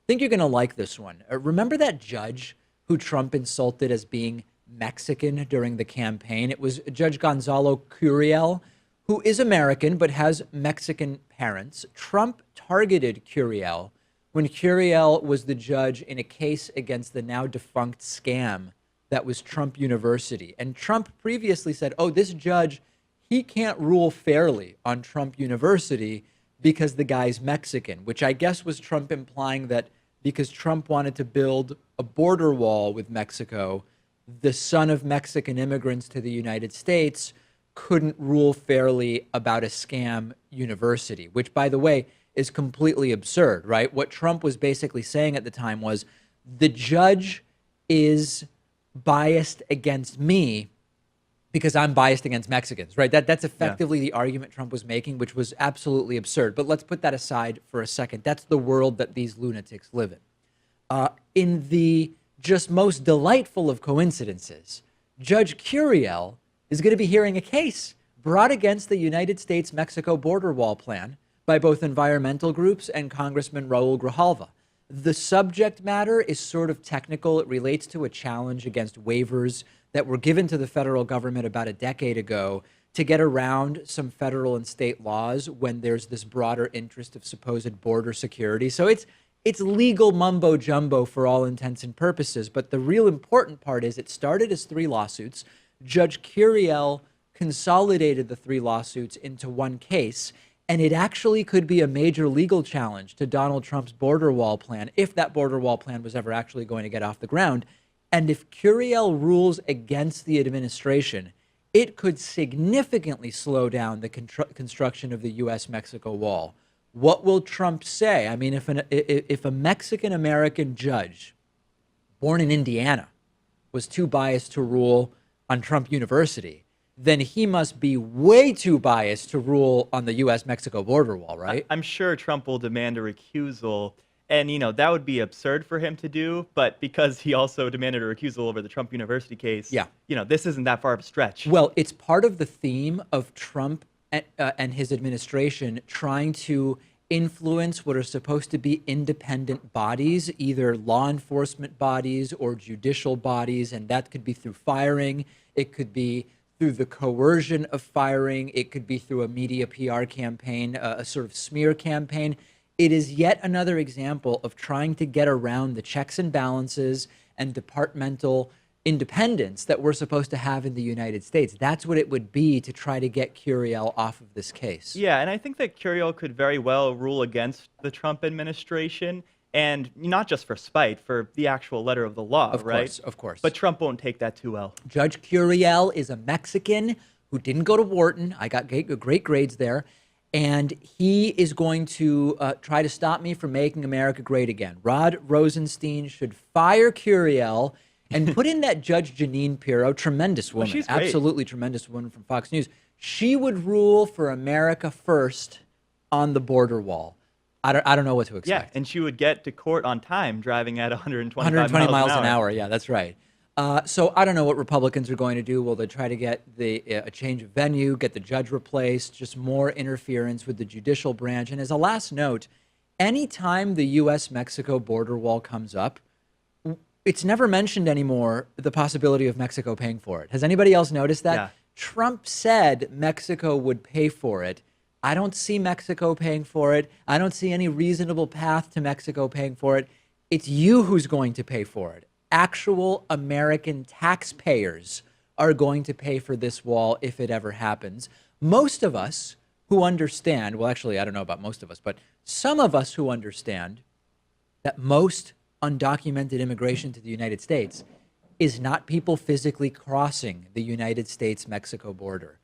think you're going to like this one. Remember that judge who Trump insulted as being Mexican during the campaign? It was Judge Gonzalo Curiel, who is American but has Mexican parents. Trump targeted Curiel when Curiel was the judge in a case against the now defunct scam that was Trump University. And Trump previously said, oh, this judge, he can't rule fairly on Trump University because the guy's Mexican, which I guess was Trump implying that because Trump wanted to build a border wall with Mexico, the son of Mexican immigrants to the United States couldn't rule fairly about a scam university, which, by the way, is completely absurd, right? What Trump was basically saying at the time was the judge is biased against me because I'm biased against Mexicans, right? That's effectively the argument Trump was making, which was absolutely absurd. But let's put that aside for a second. That's the world that these lunatics live in. In the just most delightful of coincidences, Judge Curiel is going to be hearing a case brought against the United States-Mexico border wall plan by both environmental groups and Congressman Raul Grijalva. The subject matter is sort of technical. It relates to a challenge against waivers that were given to the federal government about a decade ago to get around some federal and state laws when there's this broader interest of supposed border security. So it's legal mumbo jumbo for all intents and purposes. But the real important part is it started as 3 lawsuits. Judge Curiel consolidated the 3 lawsuits into one case. And it actually could be a major legal challenge to Donald Trump's border wall plan, if that border wall plan was ever actually going to get off the ground. And if Curiel rules against the administration, it could significantly slow down the construction of the U.S.-Mexico wall. What will Trump say? I mean, if a Mexican-American judge born in Indiana was too biased to rule on Trump University, then he must be way too biased to rule on the U.S.-Mexico border wall, right? I'm sure Trump will demand a recusal. And, that would be absurd for him to do. But because he also demanded a recusal over the Trump University case, this isn't that far of a stretch. Well, it's part of the theme of Trump and his administration trying to influence what are supposed to be independent bodies, either law enforcement bodies or judicial bodies. And that could be through firing. It could be through the coercion of firing. It could be through a media PR campaign, a sort of smear campaign. It is yet another example of trying to get around the checks and balances and departmental independence that we're supposed to have in the United States. That's what it would be to try to get Curiel off of this case. Yeah, and I think that Curiel could very well rule against the Trump administration, and not just for spite, for the actual letter of the law, right? Of course. But Trump won't take that too well. Judge Curiel is a Mexican who didn't go to Wharton. I got great grades there. And he is going to try to stop me from making America great again. Rod Rosenstein should fire Curiel and put in that Judge Jeanine Pirro, tremendous woman, she's great. Absolutely tremendous woman from Fox News. She would rule for America first on the border wall. I don't know what to expect. Yeah, and she would get to court on time driving at 120 miles an hour. Yeah, that's right. So I don't know what Republicans are going to do. Will they try to get a change of venue, get the judge replaced, just more interference with the judicial branch? And as a last note, anytime the U.S.-Mexico border wall comes up, it's never mentioned anymore the possibility of Mexico paying for it. Has anybody else noticed that? Yeah. Trump said Mexico would pay for it. I don't see Mexico paying for it. I don't see any reasonable path to Mexico paying for it. It's you who's going to pay for it. Actual American taxpayers are going to pay for this wall if it ever happens. Most of us who understand, well, actually, I don't know about most of us, but some of us who understand that most undocumented immigration to the United States is not people physically crossing the United States-Mexico border.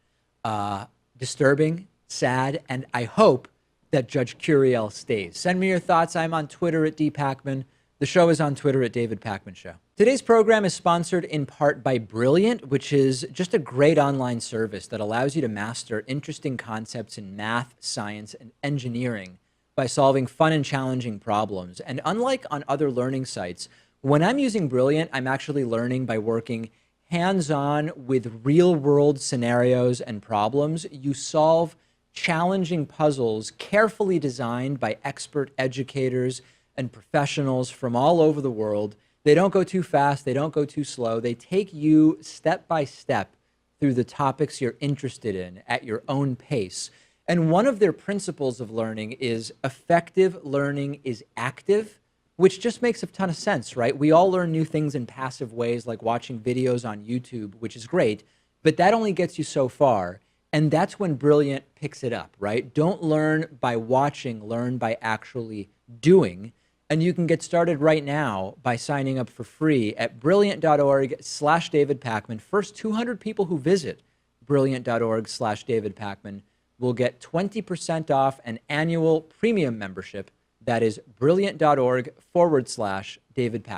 Disturbing, sad, and I hope that Judge Curiel stays. Send me your thoughts. I'm on Twitter at @dpakman. The show is on Twitter at David Pakman Show. Today's program is sponsored in part by Brilliant, which is just a great online service that allows you to master interesting concepts in math, science, and engineering by solving fun and challenging problems. And unlike on other learning sites, when I'm using Brilliant, I'm actually learning by working hands-on with real-world scenarios and problems. You solve challenging puzzles carefully designed by expert educators and professionals from all over the world. They don't go too fast. They don't go too slow. They take you step by step through the topics you're interested in at your own pace. And one of their principles of learning is effective learning is active, which just makes a ton of sense, right? We all learn new things in passive ways, like watching videos on YouTube, which is great, but that only gets you so far. And that's when Brilliant picks it up, right? Don't learn by watching, learn by actually doing. And you can get started right now by signing up for free at brilliant.org/David Pakman. First 200 people who visit brilliant.org/David Pakman will get 20% off an annual premium membership. That is brilliant.org/David Pakman.